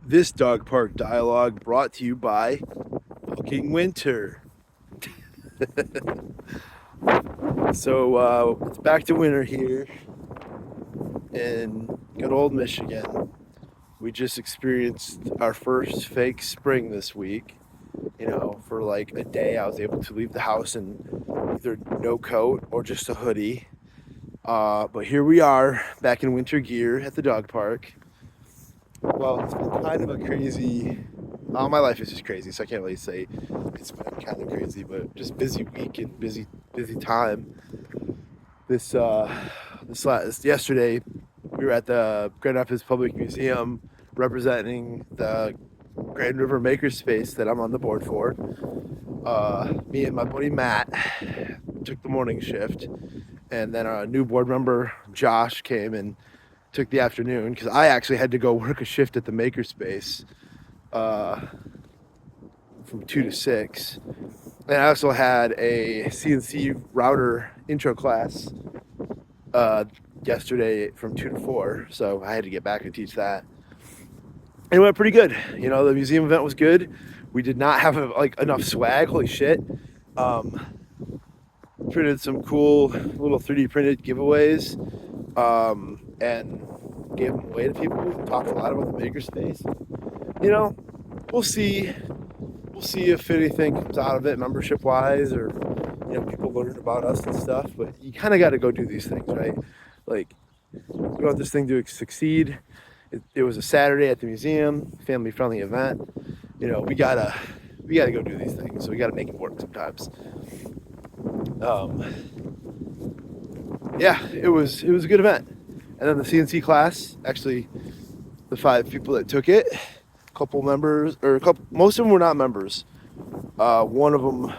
This dog park dialogue brought to you by fucking winter. So it's back to winter here in good old Michigan. We just experienced our first fake spring this week. For like a day, I was able to leave the house in either no coat or just a hoodie. But here we are back in winter gear at the dog park. Well, it's been kind of a crazy. My life is just crazy, so I can't really say it's been kind of crazy, but just busy week and busy time. This yesterday, we were at the Grand Rapids Public Museum representing the Grand River Makerspace that I'm on the board for. Me and my buddy Matt took the morning shift, and then our new board member Josh came and took the afternoon because I actually had to go work a shift at the Makerspace from 2 to 6. And I also had a CNC router intro class yesterday from 2 to 4, so I had to get back and teach that. And it went pretty good. The museum event was good. We did not have enough swag. Holy shit. Printed some cool little 3D printed giveaways and gave them away to people. Talked a lot about the makerspace. We'll see. We'll see if anything comes out of it membership wise, or people learn about us and stuff. But you kind of got to go do these things, right? Like, we want this thing to succeed. It was a Saturday at the museum, family friendly event. We gotta go do these things. So we gotta make it work sometimes. Yeah, it was a good event. And then the CNC class, actually, the 5 people that took it, most of them were not members. One of them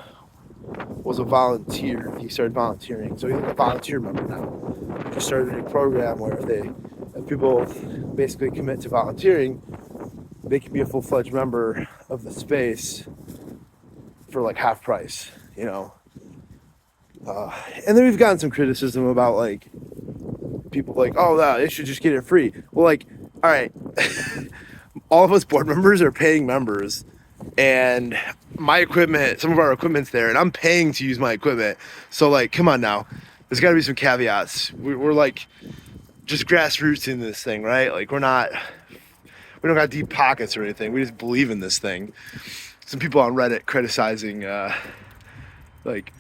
was a volunteer. He started volunteering, so he's a volunteer member now. Just started a program where if people basically commit to volunteering, they can be a full-fledged member of the space for like half price, and then we've gotten some criticism about people oh, they should just get it free. Well, all right, all of us board members are paying members, and some of our equipment's there, and I'm paying to use my equipment. So come on now, there's got to be some caveats. We're just grassroots in this thing, right? We don't got deep pockets or anything. We just believe in this thing. Some people on Reddit criticizing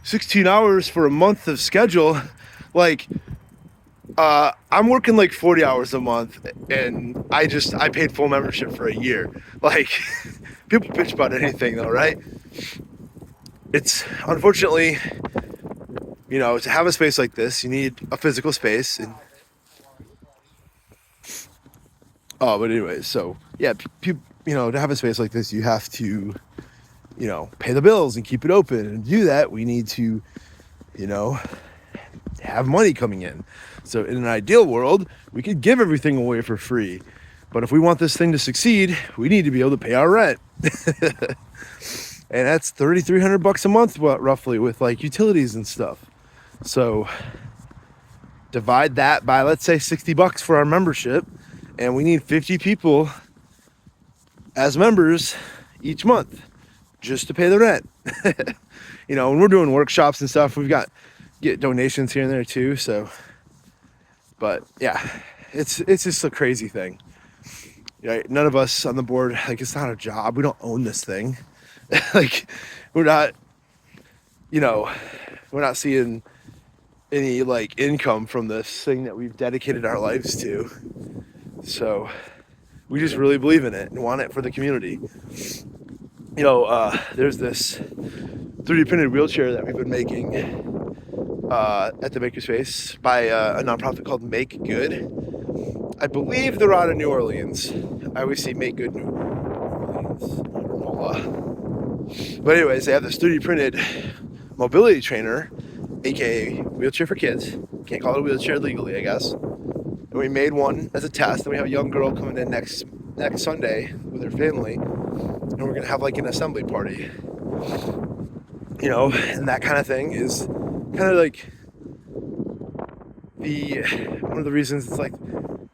16 hours for a month of schedule. I'm working 40 hours a month, and I paid full membership for a year. People bitch about anything though, right? It's unfortunately, to have a space like this, you need a physical space. But anyways, so yeah, to have a space like this, you have to, pay the bills and keep it open. And to do that, we need to, have money coming in. So in an ideal world, we could give everything away for free. But if we want this thing to succeed, we need to be able to pay our rent. And that's $3,300 a month, roughly, with utilities and stuff. So divide that by, let's say, $60 for our membership, and we need 50 people as members each month just to pay the rent. When we're doing workshops and stuff, get donations here and there too. So, but yeah, it's just a crazy thing. None of us on the board, it's not a job. We don't own this thing. We're not, we're not seeing any income from this thing that we've dedicated our lives to. So we just really believe in it and want it for the community. There's this 3D printed wheelchair that we've been making at the Makerspace by a nonprofit called Make Good. I believe they're out of New Orleans. I always see Make Good New Orleans. But anyways, they have this 3D printed mobility trainer, aka wheelchair for kids. Can't call it a wheelchair legally, I guess. And we made one as a test, and we have a young girl coming in next Sunday with her family, and we're gonna have an assembly party. And that kind of thing is kind of one of the reasons it's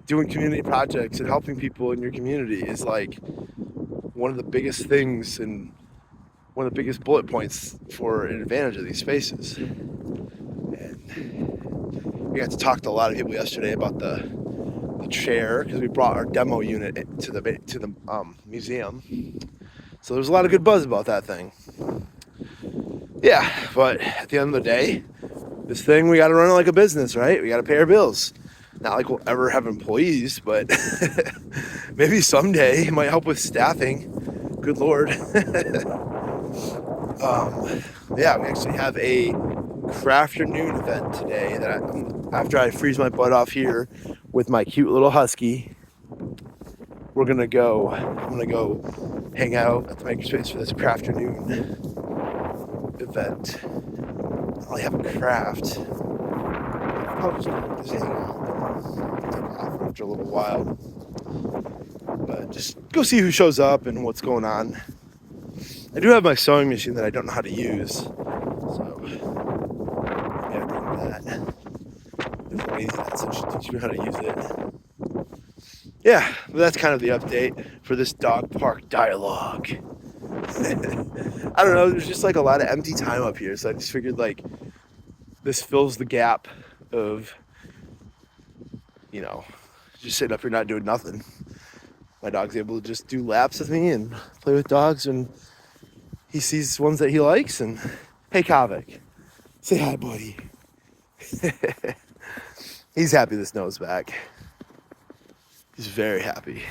doing community projects and helping people in your community is like one of the biggest things and one of the biggest bullet points for an advantage of these spaces. And we got to talk to a lot of people yesterday about the chair, because we brought our demo unit to the museum. So there's a lot of good buzz about that thing. Yeah, but at the end of the day, this thing, we got to run it like a business, right? We got to pay our bills. Not like we'll ever have employees, but maybe someday it might help with staffing. Good Lord. Yeah, we actually have a Crafternoon event today that after I freeze my butt off here with my cute little husky, I'm gonna go hang out at the Makerspace for this Crafternoon event. I only have a craft. I'll just hang out after a little while. But just go see who shows up and what's going on. I do have my sewing machine that I don't know how to use. So yeah, bring that. There's a lady that said she'll teach me how to use it. Yeah, but that's kind of the update for this dog park dialogue. I don't know, there's just like a lot of empty time up here, so I just figured like this fills the gap of, you know, just sitting up here not doing nothing. My dog's able to just do laps with me and play with dogs, and he sees ones that he likes. And hey, Kavik, say hi, buddy. He's happy the snow's back. He's very happy.